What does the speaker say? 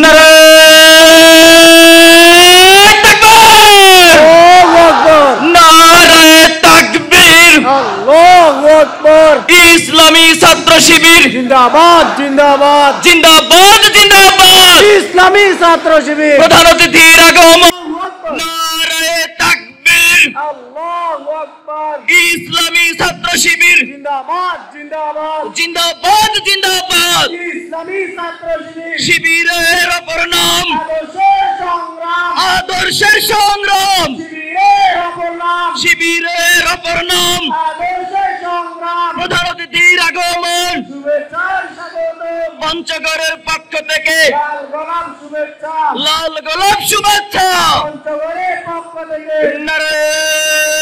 নারায়ে তাকবীর, আল্লাহু আকবার, নারায়ে তাকবীর। আল্লাহু আকবার। ইসলামী ছাত্র শিবির জিন্দাবাদ জিন্দাবাদ, জিন্দাবাদ জিন্দাবাদ। ইসলামী ছাত্র শিবির। প্রধান অতিথির আগমন, আল্লাহু আকবার, নারায়ে তাকবীর। আল্লাহু আকবার। ইসলামী ছাত্র শিবির জিন্দাবাদ জিন্দাবাদ, জিন্দাবাদ জিন্দাবাদ। ইসলামী ছাত্র শিবির। শিবিরের অপর নাম আদর্শের সংগ্রাম, আদর্শের সংগ্রাম। শিবিরের অপর নাম, শিবিরের অপর নাম আদর্শের সংগ্রাম। প্রধান অতিথির আগমন, শুভেচ্ছার স্বাগতম, পঞ্চগড়ের পক্ষ থেকে লাল গোলাপ শুভেচ্ছা, লাল গোলাপ শুভেচ্ছা। পঞ্চগড়ের পক্ষ থেকে নারায়ে